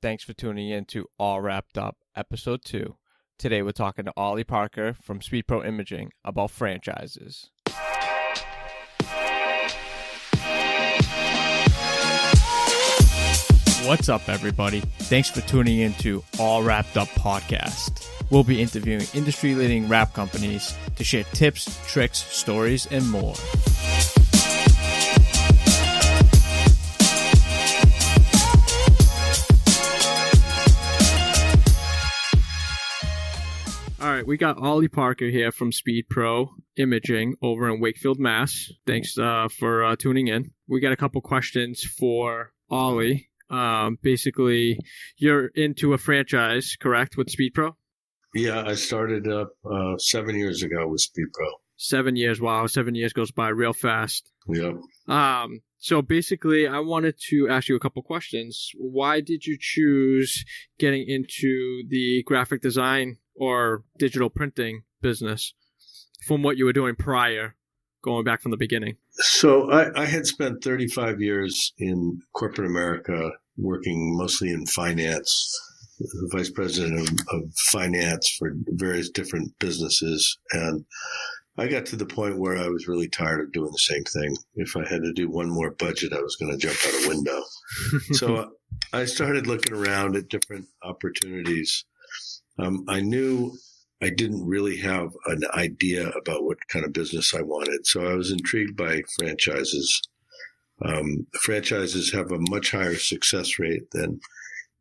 Thanks for tuning in to All Wrapped Up, Episode 2. Today we're talking to Ollie Parker from Speedpro Imaging about franchises. What's up, everybody? Thanks for tuning in to All Wrapped Up Podcast. We'll be interviewing industry-leading wrap companies to share tips, tricks, stories, and more. All right, we got Ollie Parker here from Speedpro Imaging over in Wakefield, Mass. Thanks for tuning in. We got a couple questions for Ollie. Basically, you're into a franchise, correct, with Speedpro? Yeah, I started up 7 years ago with Speedpro. 7 years, wow, 7 years goes by real fast. Yep. So basically, I wanted to ask you a couple questions. Why did you choose getting into the graphic design or digital printing business from what you were doing prior, going back from the beginning? So I had spent 35 years in corporate America, working mostly in finance, the vice president of finance for various different businesses. And I got to the point where I was really tired of doing the same thing. If I had to do one more budget, I was going to jump out a window. So I started looking around at different opportunities. I knew I didn't really have an idea about what kind of business I wanted. So I was intrigued by franchises. Franchises have a much higher success rate than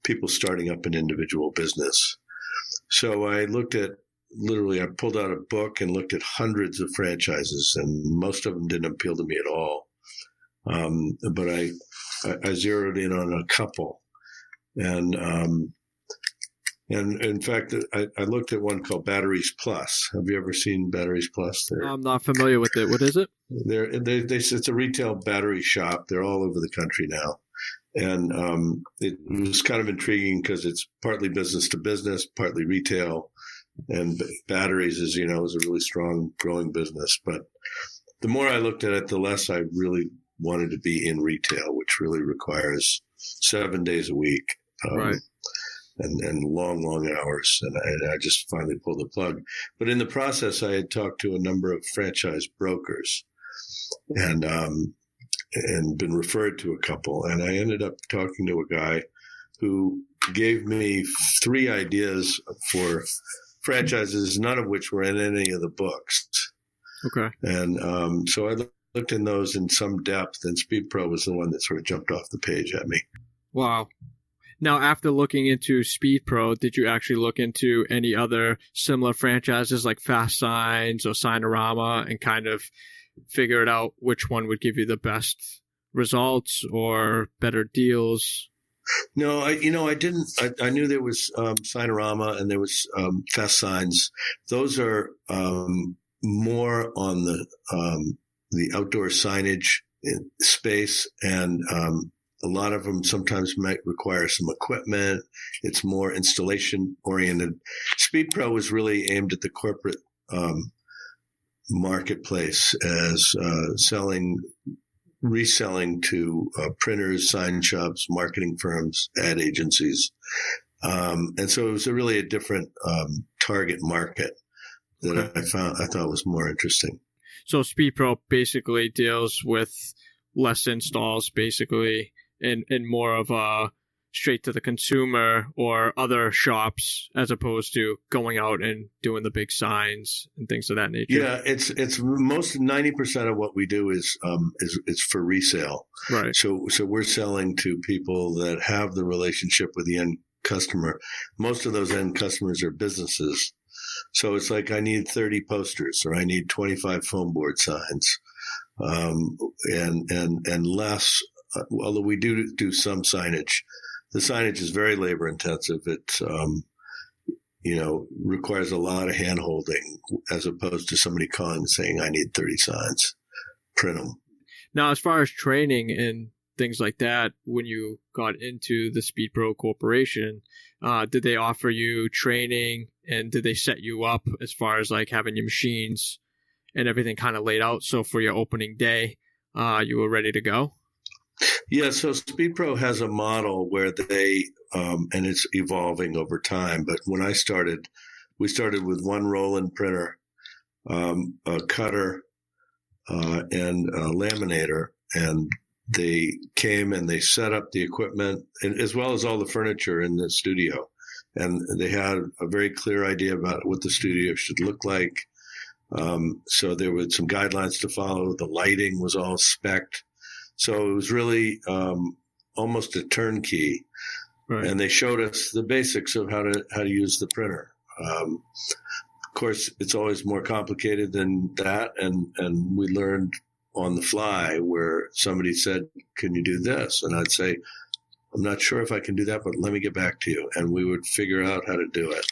people starting up an individual business. So I looked at, I pulled out a book and looked at hundreds of franchises, and most of them didn't appeal to me at all. But I zeroed in on a couple. And in fact, I looked at one called Batteries Plus. Have you ever seen Batteries Plus? I'm not familiar with it. What is it? It's a retail battery shop. They're all over the country now. And it was kind of intriguing because it's partly business to business, partly retail. And batteries, as you know, is a really strong growing business. But the more I looked at it, the less I really wanted to be in retail, which really requires 7 days a week. Right. And long hours. And I just finally pulled the plug. But in the process, I had talked to a number of franchise brokers and been referred to a couple. And I ended up talking to a guy who gave me 3 ideas for franchises, none of which were in any of the books. Okay. And so I looked in those in some depth, and Speedpro was the one that sort of jumped off the page at me. Wow. Now, after looking into Speedpro, did you actually look into any other similar franchises like Fast Signs or Signorama and kind of figured out which one would give you the best results or better deals? No, I didn't. I knew there was Signorama and there was Fast Signs. Those are more on the outdoor signage space, and a lot of them sometimes might require some equipment. It's more installation oriented. Speedpro was really aimed at the corporate marketplace as reselling to printers, sign shops, marketing firms, ad agencies. And so it was really a different target market that I thought was more interesting. So Speedpro basically deals with less installs, basically, and more of a straight to the consumer or other shops, as opposed to going out and doing the big signs and things of that nature. Yeah, it's most 90% of what we do is for resale. Right. So we're selling to people that have the relationship with the end customer. Most of those end customers are businesses. So it's like I need 30 posters or I need 25 foam board signs, and less. Although we do some signage. The signage is very labor intensive. It, requires a lot of hand holding as opposed to somebody calling and saying, I need 30 signs, print them. Now, as far as training and things like that, when you got into the Speedpro Corporation, did they offer you training and did they set you up as far as like having your machines and everything kind of laid out? So for your opening day, you were ready to go? Yeah, so Speedpro has a model where they, and it's evolving over time. But when I started, we started with one Roland printer, a cutter, and a laminator, and they came and they set up the equipment and, as well as all the furniture in the studio. And they had a very clear idea about what the studio should look like. So there were some guidelines to follow. The lighting was all spec'd. So it was really almost a turnkey. Right. And they showed us the basics of how to use the printer. Of course, it's always more complicated than that. And we learned on the fly where somebody said, "Can you do this?" And I'd say, "I'm not sure if I can do that, but let me get back to you." And we would figure out how to do it.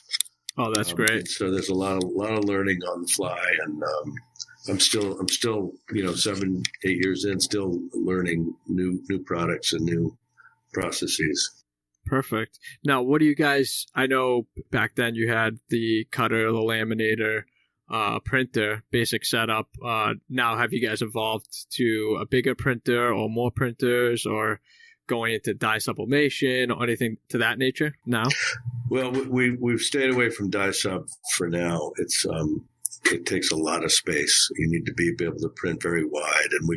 Oh, that's great. So there's a lot of learning on the fly, and I'm still 7-8 years in, still learning new products and new processes. Perfect. Now, what do you guys? I know back then you had the cutter, the laminator, printer, basic setup. Now, have you guys evolved to a bigger printer or more printers, or going into dye sublimation or anything to that nature now? Well, we've stayed away from dye sub for now. It takes a lot of space. You need to be able to print very wide, and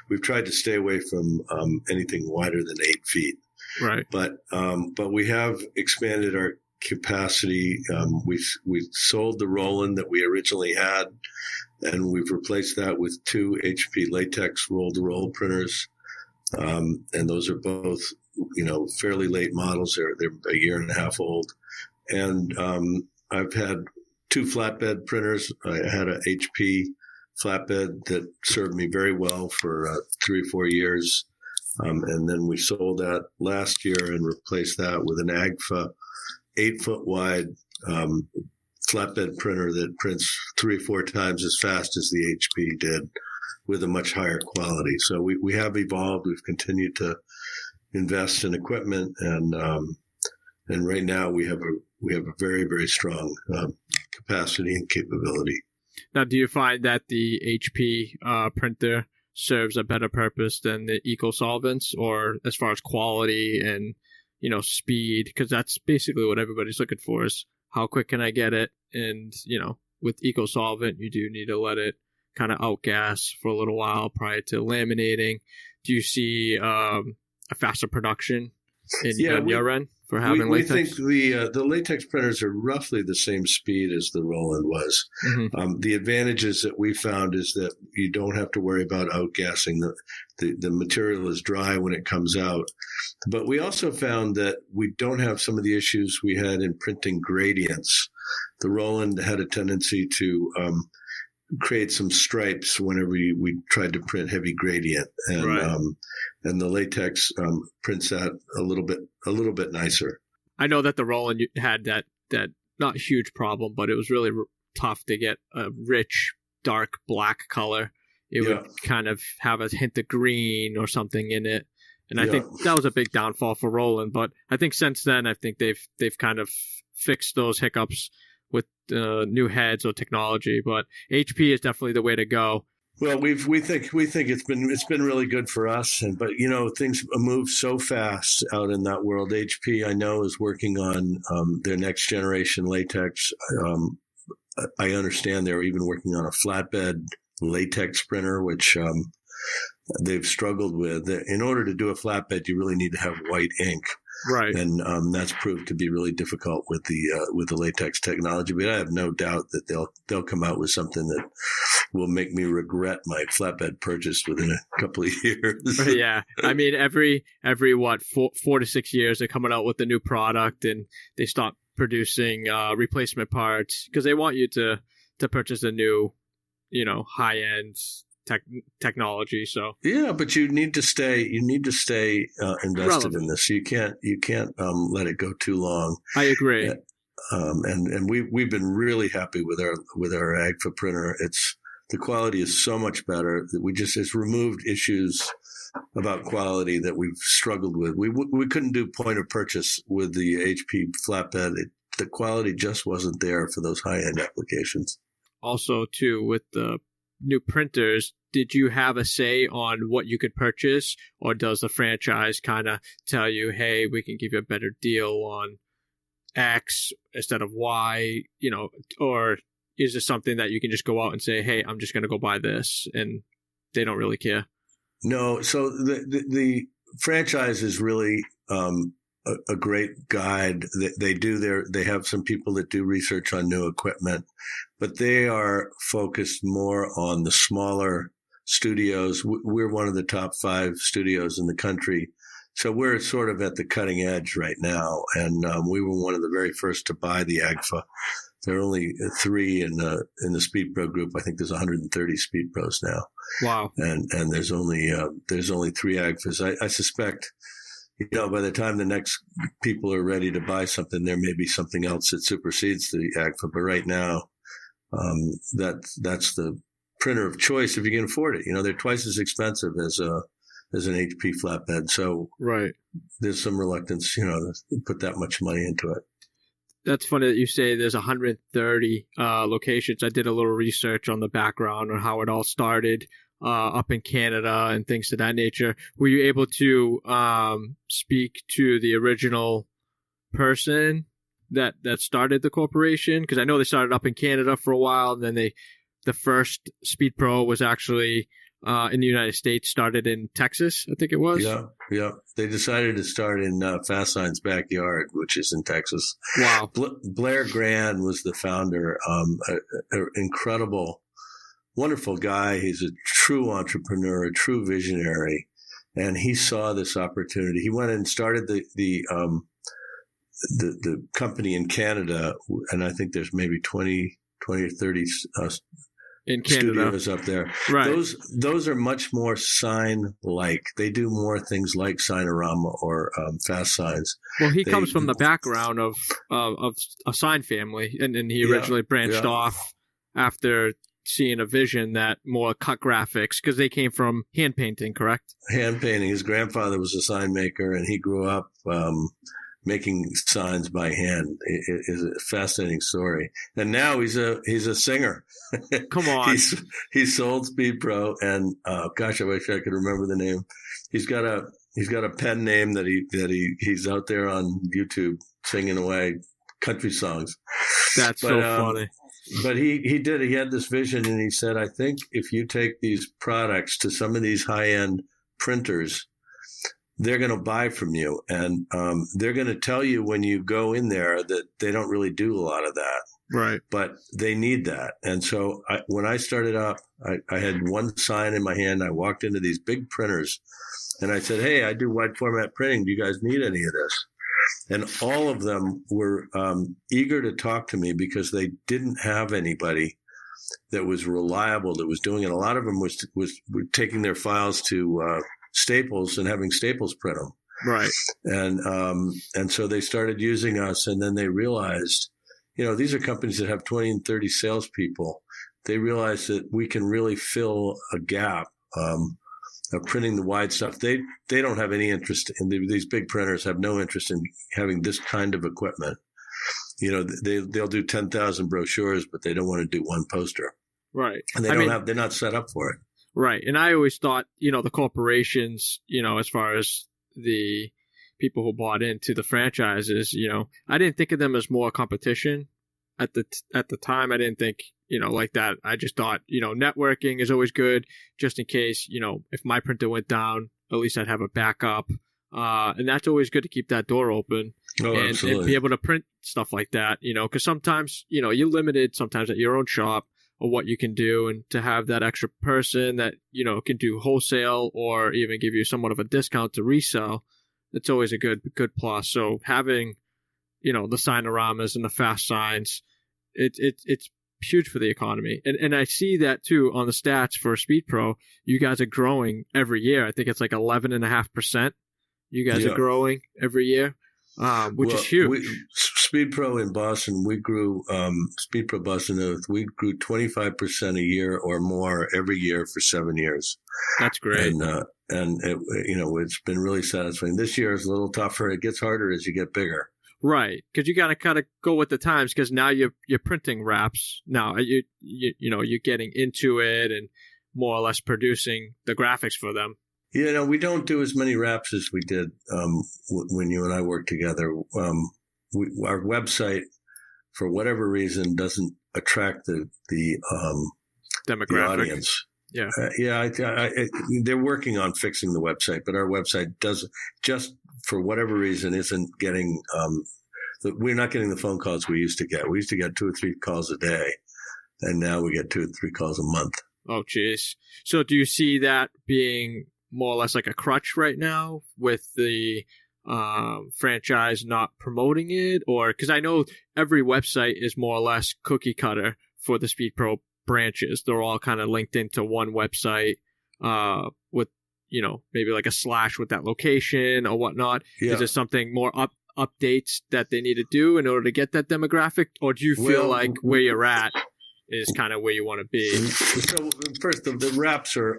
we've tried to stay away from anything wider than 8 feet. Right. But we have expanded our capacity. We sold the Roland that we originally had, and we've replaced that with 2 HP latex roll-to-roll printers. And those are both, fairly late models. They're a year and a half old. And I've had 2 flatbed printers. I had a HP flatbed that served me very well for 3 or 4 years. And then we sold that last year and replaced that with an Agfa 8-foot wide flatbed printer that prints 3 or 4 times as fast as the HP did, with a much higher quality. So we have evolved. We've continued to invest in equipment, and right now we have a very, very strong capacity and capability. Now, do you find that the HP printer serves a better purpose than the eco solvents, or as far as quality and speed? Because that's basically what everybody's looking for, is how quick can I get it? And with eco solvent, you do need to let it kind of outgas for a little while prior to laminating. Do you see a faster production in your end for having latex? We think the latex printers are roughly the same speed as the Roland was. Mm-hmm. The advantages that we found is that you don't have to worry about outgassing. The material is dry when it comes out. But we also found that we don't have some of the issues we had in printing gradients. The Roland had a tendency to create some stripes whenever we tried to print heavy gradient, and right. And the latex prints that a little bit nicer. I know that the Roland had that not huge problem, but it was really tough to get a rich dark black color. It would kind of have a hint of green or something in it, and I think that was a big downfall for Roland. But I think since then, I think they've kind of fixed those hiccups with new heads or technology, but HP is definitely the way to go. Well, we think it's been really good for us, but things move so fast out in that world. HP, I know, is working on their next generation latex. I understand they're even working on a flatbed latex printer, which they've struggled with. In order to do a flatbed, you really need to have white ink. Right, and that's proved to be really difficult with the latex technology. But I have no doubt that they'll come out with something that will make me regret my flatbed purchase within a couple of years. Yeah, I mean every 4 to 6 years they're coming out with a new product, and they stop producing replacement parts because they want you to purchase a new, high end technology. So yeah, but you need to stay invested relevant in this. You can't let it go too long. I agree. And we've been really happy with our Agfa printer. The quality is so much better that it's removed issues about quality that we've struggled with. We couldn't do point of purchase with the HP flatbed. The quality just wasn't there for those high end applications. Also, too, with the new printers, did you have a say on what you could purchase, or does the franchise kind of tell you, hey, we can give you a better deal on X instead of Y, or is this something that you can just go out and say, hey, I'm just going to go buy this, and they don't really care? No. So the franchise is really a great guide. They have some people that do research on new equipment, but they are focused more on the smaller studios. We're one of the top 5 studios in the country. So we're sort of at the cutting edge right now. And we were one of the very first to buy the Agfa. There are only 3 in the Speedpro group. I think there's 130 Speedpros now. Wow. And there's only 3 Agfas. I suspect, by the time the next people are ready to buy something, there may be something else that supersedes the Agfa. But right now, that's the printer of choice if you can afford it. They're twice as expensive as an HP flatbed. So right. There's some reluctance, to put that much money into it. That's funny that you say there's 130 locations. I did a little research on the background on how it all started up in Canada and things of that nature. Were you able to speak to the original person that started the corporation? Because I know they started up in Canada for a while, and then the first Speedpro was actually in the United States, started in Texas, I think it was. Yeah. They decided to start in Fastsign's backyard, which is in Texas. Wow. Blair Grand was the founder, an incredible, wonderful guy. He's a true entrepreneur, a true visionary, and he saw this opportunity. He went and started the company in Canada, and I think there's maybe 20 or 30 in Canada studios up there. Right. Those are much more sign-like. They do more things like Signorama or Fast Signs. Well, he comes from the background of a sign family, and he originally branched off after seeing a vision that more cut graphics, because they came from hand painting, correct? Hand painting. His grandfather was a sign maker, and he grew up making signs by hand. It is a fascinating story. And now he's a singer. Come on. He sold Speedpro, and gosh, I wish I could remember the name. He's got a pen name that he's out there on YouTube singing away country songs. That's so funny. But he had this vision, and he said, I think if you take these products to some of these high-end printers, they're going to buy from you, and they're going to tell you when you go in there that they don't really do a lot of that. Right. But they need that. And so when I started up, I had one sign in my hand. I walked into these big printers, and I said, hey, I do wide format printing. Do you guys need any of this? And all of them were eager to talk to me because they didn't have anybody that was reliable that was doing it. A lot of them were taking their files to Staples and having Staples print them. Right. And so they started using us, and then they realized, these are companies that have 20 and 30 salespeople. They realized that we can really fill a gap of printing the wide stuff. They don't have any interest in these big printers have no interest in having this kind of equipment. They'll do 10,000 brochures, but they don't want to do one poster. Right. And they're not set up for it. Right. And I always thought, the corporations, as far as the people who bought into the franchises, I didn't think of them as more competition at the time. I didn't think, like that. I just thought, networking is always good just in case, if my printer went down, at least I'd have a backup. And that's always good to keep that door open and be able to print stuff like that, because sometimes, you're limited sometimes at your own shop or what you can do, and to have that extra person that, can do wholesale or even give you somewhat of a discount to resell, it's always a good plus. So having, the Signoramas and the fast signs, it's huge for the economy. And I see that too on the stats for Speedpro. You guys are growing every year. I think it's like 11.5%. You guys are growing every year, which is huge. Speedpro in Boston, we grew, Speedpro Boston, we grew 25% a year or more every year for 7 years. That's great. And it, it's been really satisfying. This year is a little tougher. It gets harder as you get bigger. Right, because you got to kind of go with the times. Because now you're printing wraps. Now you're getting into it, and more or less producing the graphics for them. Yeah, no, we don't do as many wraps as we did when you and I worked together. Our website, for whatever reason, doesn't attract the Demographic. audience. Yeah. They're working on fixing the website, but our website just for whatever reason isn't getting. We're not getting the phone calls we used to get. We used to get 2 or 3 calls a day, and now we get 2 or 3 calls a month. Oh, geez. So do you see that being more or less like a crutch right now with the franchise not promoting it? Or because I know every website is more or less cookie cutter for the Speedpro branches. They're all kind of linked into one website with, maybe like a slash with that location or whatnot. Yeah. Is there something more updates that they need to do in order to get that demographic? Or do you feel like where you're at is kind of where you want to be? So first, the wraps are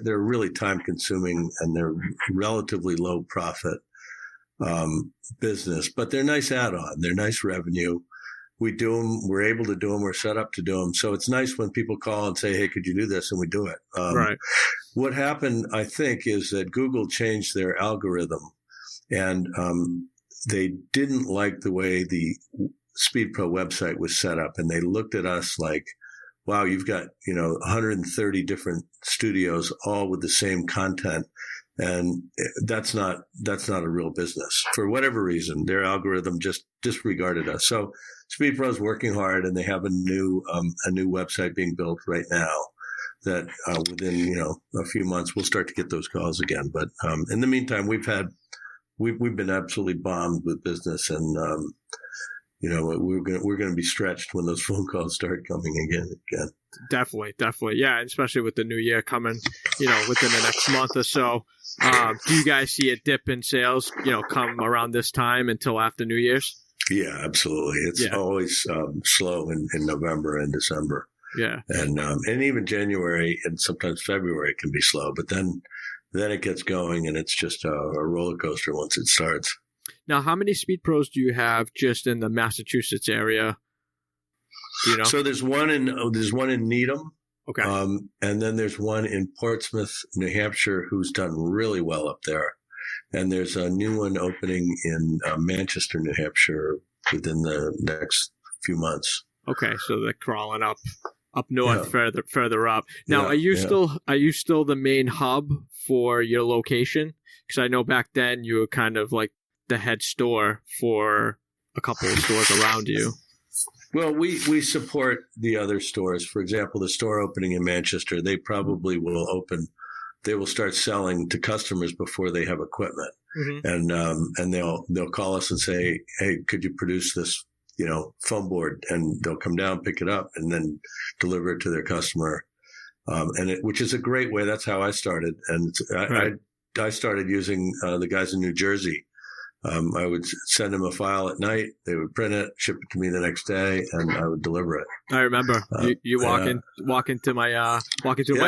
they're really time consuming and they're relatively low profit business, but they're nice add-on. They're nice revenue. We do them. We're able to do them. We're set up to do them. So it's nice when people call and say, "Hey, could you do this?" And we do it. Right. What happened, I think, is that Google changed their algorithm, and they didn't like the way the Speedpro website was set up, and they looked at us like, wow, you've got 130 different studios all with the same content, and that's not a real business. For whatever reason, their algorithm just disregarded us. So Speedpro's working hard, and they have a new website being built right now that within a few months we'll start to get those calls again. But in the meantime, we've been absolutely bombed with business, and we're going to be stretched when those phone calls start coming again. Definitely. Yeah, especially with the new year coming, within the next month or so. Do you guys see a dip in sales, come around this time until after New Year's? Yeah, absolutely. It's always slow in November and December. Yeah. And even January and sometimes February can be slow, but then it gets going and it's just a roller coaster once it starts. Now, how many Speedpros do you have just in the Massachusetts area? Do you know? So there's one in Needham. Okay. And then there's one in Portsmouth, New Hampshire, who's done really well up there. And there's a new one opening in Manchester, New Hampshire within the next few months. Okay. So they're crawling up north, further up. Now, are you still the main hub for your location? Because I know back then you were kind of like the head store for a couple of stores around you. Well, we support the other stores. For example, the store opening in Manchester, they probably will open. They will start selling to customers before they have equipment, and they'll call us and say, "Hey, could you produce this, foam board?" And they'll come down, pick it up, and then deliver it to their customer. Which is a great way. That's how I started, and I started using the guys in New Jersey. I would send them a file at night. They would print it, ship it to me the next day, and I would deliver it. I remember you walk into my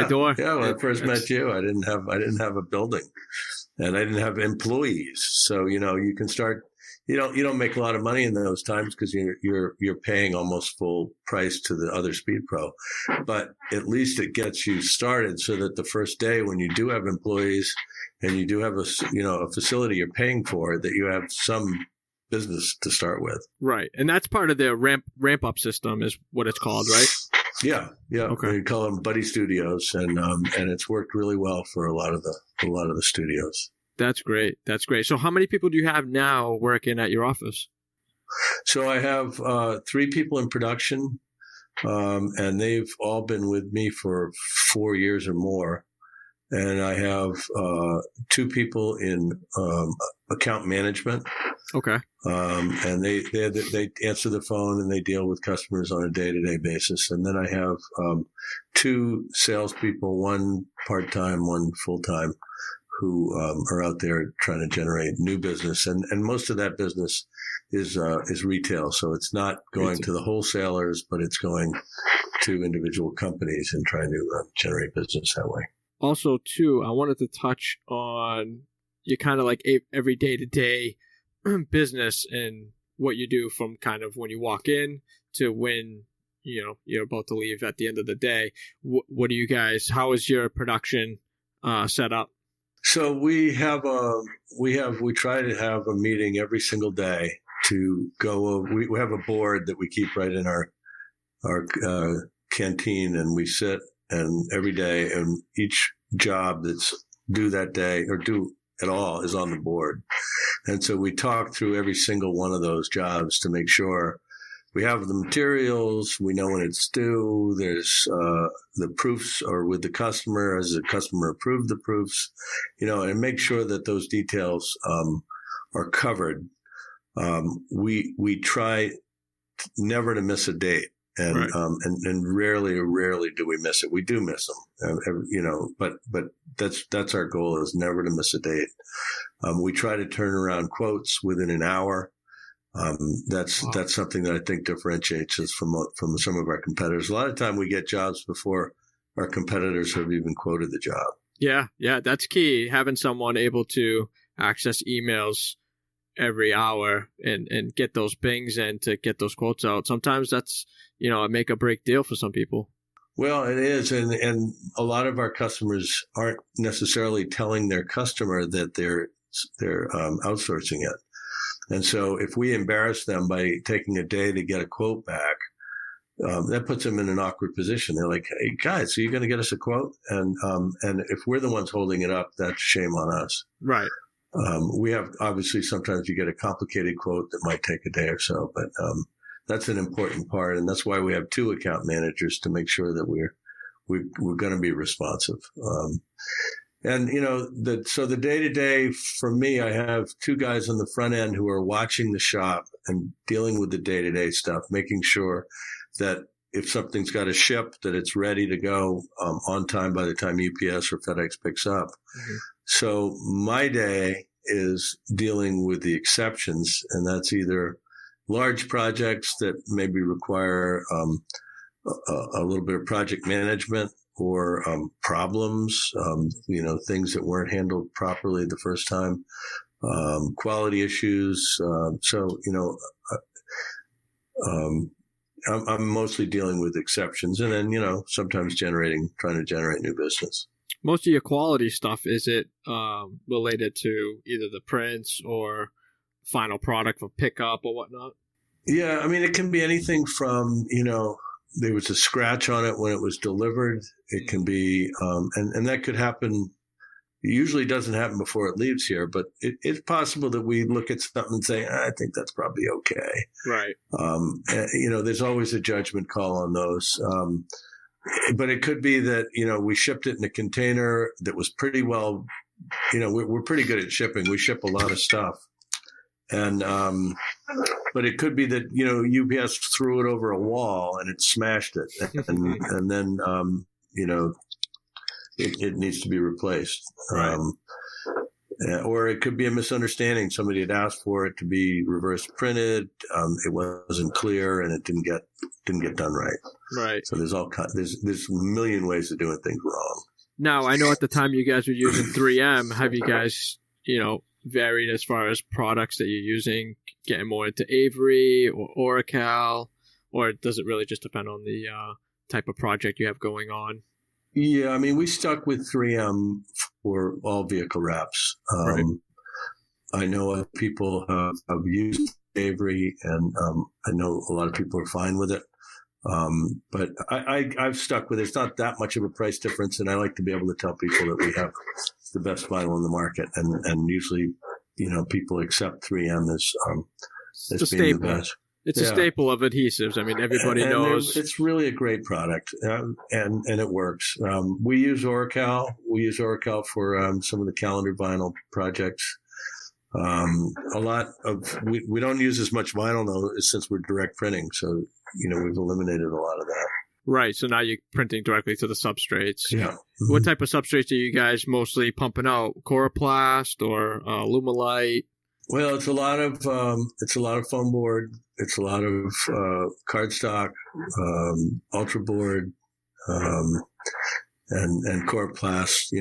door. Yeah, when I first met you, I didn't have a building, and I didn't have employees. So you can start. You don't make a lot of money in those times because you're paying almost full price to the other Speedpro, but at least it gets you started so that the first day when you do have employees and you do have a facility you're paying for, that you have some business to start with. Right, and that's part of their ramp up system is what it's called, right? Yeah. Okay. We call them buddy studios, and it's worked really well for a lot of the studios. That's great. So how many people do you have now working at your office? So I have 3 people in production, and they've all been with me for 4 years or more. And I have 2 people in account management. Okay. And they answer the phone and they deal with customers on a day-to-day basis. And then I have 2 salespeople, one part-time, one full-time, who are out there trying to generate new business. And most of that business is retail. So it's not going to the wholesalers, but it's going to individual companies and trying to generate business that way. Also, too, I wanted to touch on your kind of like every day-to-day business and what you do from kind of when you walk in to when you're about to leave at the end of the day. What do you guys? How is your production set up? So we try to have a meeting every single day to go over. We have a board that we keep right in our canteen, and we sit and every day, and each job that's due that day or due at all is on the board. And so we talk through every single one of those jobs to make sure we have the materials, we know when it's due, there's the proofs are with the customer, has the customer approved the proofs, and make sure that those details are covered. We try never to miss a date. And, right. And rarely do we miss it. We do miss them, but that's our goal, is never to miss a date. We try to turn around quotes within an hour. That's something that I think differentiates us from some of our competitors. A lot of time we get jobs before our competitors have even quoted the job. Yeah, that's key. Having someone able to access emails every hour and get those bings in to get those quotes out. Sometimes that's, a make or break deal for some people. Well, it is. And a lot of our customers aren't necessarily telling their customer that they're outsourcing it. And so if we embarrass them by taking a day to get a quote back, that puts them in an awkward position. They're like, "Hey guys, are you going to get us a quote?" And if we're the ones holding it up, that's shame on us. Right. We have, obviously, sometimes you get a complicated quote that might take a day or so, but that's an important part. And that's why we have 2 account managers, to make sure that we're going to be responsive. So the day to day for me, I have 2 guys on the front end who are watching the shop and dealing with the day to day stuff, making sure that if something's got to ship, that it's ready to go on time by the time UPS or FedEx picks up. Mm-hmm. So my day is dealing with the exceptions, and that's either large projects that maybe require a little bit of project management, or problems, things that weren't handled properly the first time, quality issues. I'm mostly dealing with exceptions, and then, sometimes trying to generate new business. Most of your quality stuff, is it related to either the prints or final product for pickup or whatnot? Yeah, I mean, it can be anything from, there was a scratch on it when it was delivered. It can be, and that could happen. It usually doesn't happen before it leaves here, but it's possible that we look at something and say, I think that's probably okay. Right. There's always a judgment call on those. But it could be that, we shipped it in a container that was pretty well, we're pretty good at shipping. We ship a lot of stuff. And, but it could be that, UPS threw it over a wall and it smashed it. And then, it needs to be replaced. Right. Or it could be a misunderstanding. Somebody had asked for it to be reverse printed. It wasn't clear, and it didn't get done right. Right. So there's a million ways of doing things wrong. Now, I know at the time you guys were using 3M. Have you guys, varied as far as products that you're using, getting more into Avery or Oracle, or does it really just depend on the type of project you have going on? Yeah, I mean, we stuck with 3M for all vehicle wraps. Right. I know people have used Avery, and I know a lot of people are fine with it. But I've stuck with it. It's not that much of a price difference, and I like to be able to tell people that we have the best vinyl in the market, and usually, people accept 3M as being the best. It's a staple of adhesives. I mean, everybody knows. It's really a great product, and it works. We use Oracle. We use Oracle for some of the calendar vinyl projects. A lot of we don't use as much vinyl though, since we're direct printing. So we've eliminated a lot of that. Right. So now you're printing directly to the substrates. Yeah. Mm-hmm. What type of substrates are you guys mostly pumping out? Coroplast or Lumelite? Well, it's a lot of foam board. It's a lot of cardstock, ultraboard, and Coroplast.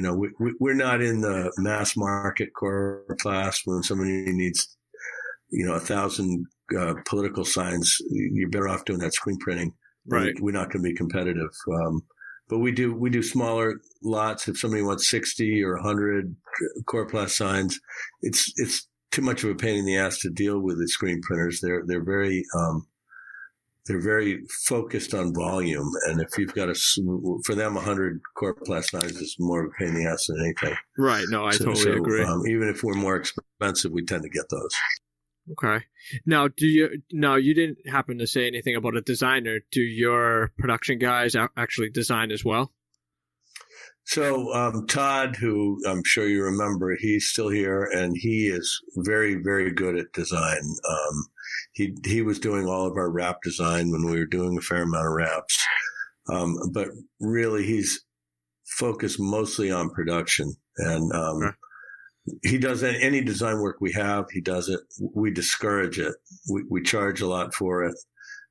We're not in the mass market Coroplast. When somebody needs, 1,000 political signs, you're better off doing that screen printing. Right. We're not going to be competitive. But we do smaller lots. If somebody wants 60 or 100 Coroplast signs, it's too much of a pain in the ass to deal with the screen printers. They're very focused on volume, and if you've got for them 100 Coroplast signs is more of a pain in the ass than anything. Right. No, I totally agree. Even if we're more expensive, we tend to get those. Okay. Now, you didn't happen to say anything about a designer. Do your production guys actually design as well? So Todd, who I'm sure you remember, he's still here, and he is very, very good at design. He was doing all of our wrap design when we were doing a fair amount of wraps. But really, he's focused mostly on production. And okay. He does any design work we have. He does it. We discourage it. We charge a lot for it.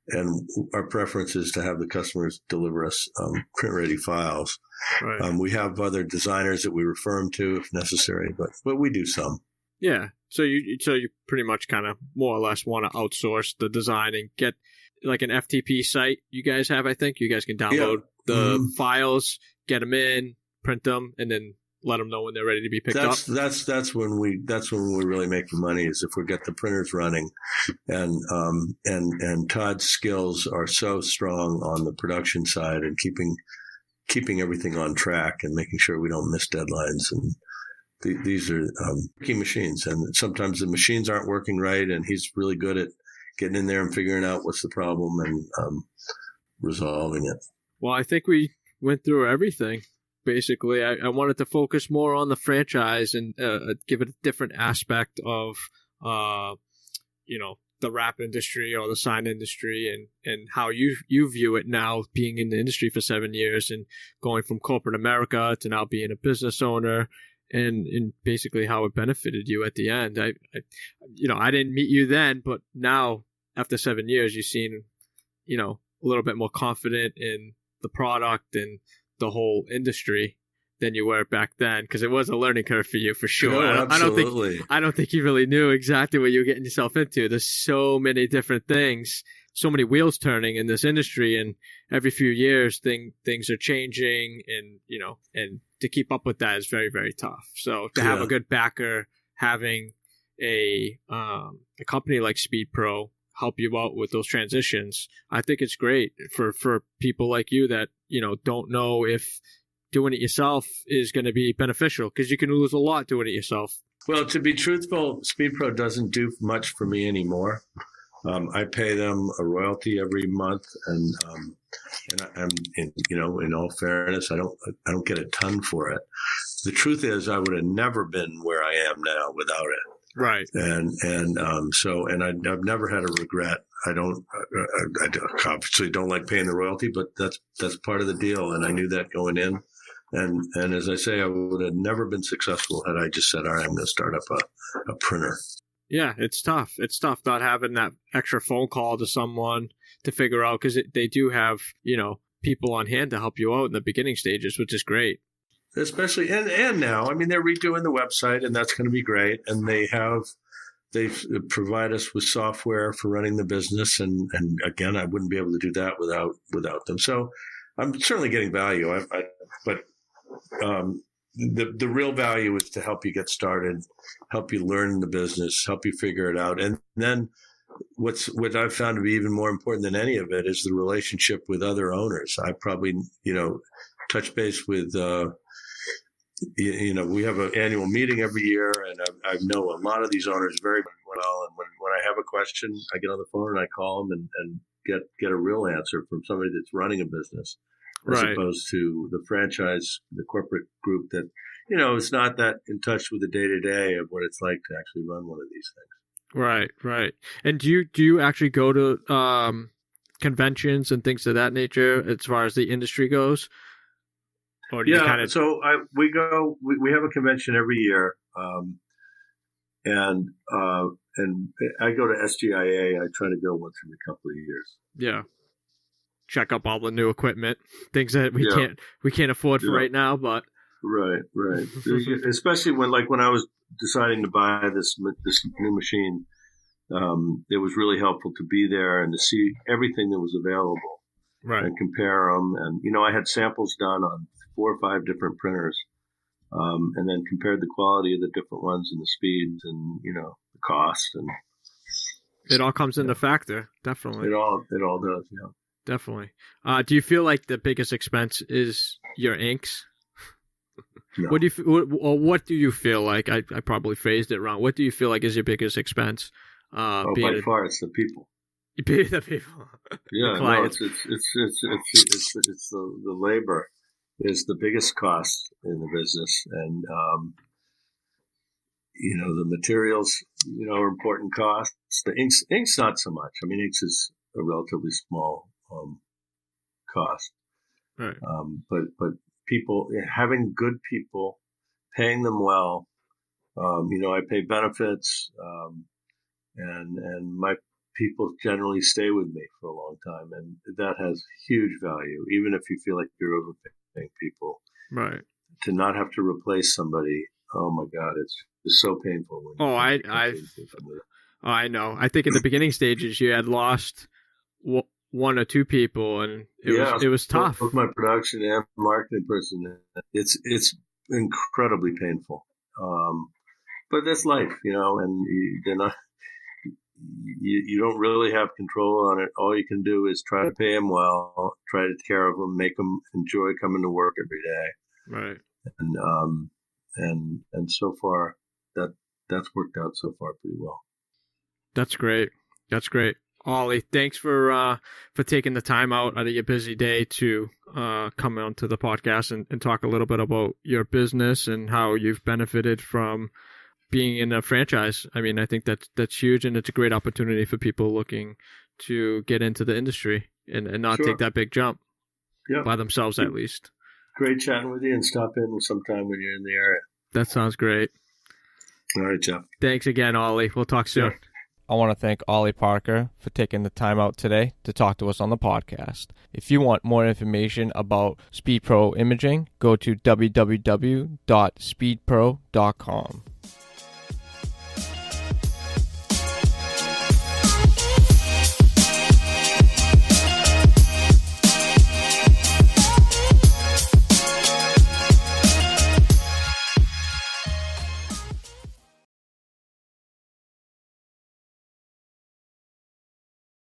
And our preference is to have the customers deliver us print-ready files. Right. We have other designers that we refer them to if necessary, but we do some. Yeah. So you pretty much kind of more or less want to outsource the design and get like an FTP site you guys have, I think. You guys can download the files, get them in, print them, and then let them know when they're ready to be picked up. That's when we really make the money, is if we get the printers running, and Todd's skills are so strong on the production side and keeping everything on track and making sure we don't miss deadlines. And these are key machines, and sometimes the machines aren't working right, and he's really good at getting in there and figuring out what's the problem and resolving it. Well, I think we went through everything. Basically, I wanted to focus more on the franchise and give it a different aspect of, the wrap industry or the sign industry and how you view it now, being in the industry for 7 years and going from corporate America to now being a business owner, and basically how it benefited you at the end. I didn't meet you then, but now after 7 years, you seem, a little bit more confident in the product and the whole industry than you were back then, because it was a learning curve for you for sure. No, absolutely. I don't think you really knew exactly what you were getting yourself into. There's so many different things, so many wheels turning in this industry, and every few years things are changing, and to keep up with that is very, very tough. So to have a good backer, having a company like Speedpro help you out with those transitions, I think it's great for people like you that don't know if doing it yourself is going to be beneficial, because you can lose a lot doing it yourself. Well, to be truthful, Speedpro doesn't do much for me anymore. I pay them a royalty every month, and I'm in all fairness, I don't get a ton for it. The truth is, I would have never been where I am now without it. Right. And I've never had a regret. I obviously don't like paying the royalty, but that's part of the deal. And I knew that going in. And as I say, I would have never been successful had I just said, all right, I'm going to start up a printer. Yeah, it's tough. It's tough not having that extra phone call to someone to figure out, because they do have, people on hand to help you out in the beginning stages, which is great. Especially, and now, I mean, they're redoing the website, and that's going to be great. And they provide us with software for running the business. And again, I wouldn't be able to do that without them. So I'm certainly getting value. But the real value is to help you get started, help you learn the business, help you figure it out. And then what I've found to be even more important than any of it is the relationship with other owners. I probably, touch base with, we have an annual meeting every year, and I know a lot of these owners very well. And when I have a question, I get on the phone and I call them and get a real answer from somebody that's running a business, as opposed to the franchise, the corporate group that, is not that in touch with the day-to-day of what it's like to actually run one of these things. Right. And do you actually go to conventions and things of that nature as far as the industry goes? Or do you kind of... So we go. We have a convention every year, and I go to SGIA. I try to go once every couple of years. Yeah. Check up all the new equipment, things that we can't afford for right now, but right. Especially when I was deciding to buy this new machine, it was really helpful to be there and to see everything that was available. Right. and compare them. And, I had samples done on 4 or 5 different printers, and then compared the quality of the different ones and the speeds and, the cost. And it all comes into factor. Definitely. It all does. Yeah. Definitely. Do you feel like the biggest expense is your inks? No. What do you feel like? I probably phrased it wrong. What do you feel like is your biggest expense? By far, it's the people. The people. Yeah, the clients. It's the labor is the biggest cost in the business, and the materials, are important costs. The inks not so much. I mean, inks is a relatively small cost. Right. But people, having good people, paying them well. I pay benefits, and my people generally stay with me for a long time, and that has huge value. Even if you feel like you're overpaying people, right? To not have to replace somebody, oh my God, it's so painful. I know. I think in the beginning stages you had lost one or two people, and it was tough. Both my production and marketing person, it's incredibly painful. But that's life, and they're not. You don't really have control on it. All you can do is try to pay them well, try to take care of them, make them enjoy coming to work every day. Right. And so far that's worked out so far pretty well. That's great. Ollie, thanks for taking the time out of your busy day to come on to the podcast and talk a little bit about your business and how you've benefited from being in a franchise. I mean, I think that's huge, and it's a great opportunity for people looking to get into the industry and not take that big jump by themselves, at least. Great chatting with you, and stop in sometime when you're in the area. That sounds great. All right, Jeff. Thanks again, Ollie. We'll talk soon. Yeah. I want to thank Ollie Parker for taking the time out today to talk to us on the podcast. If you want more information about Speedpro Imaging, go to www.speedpro.com.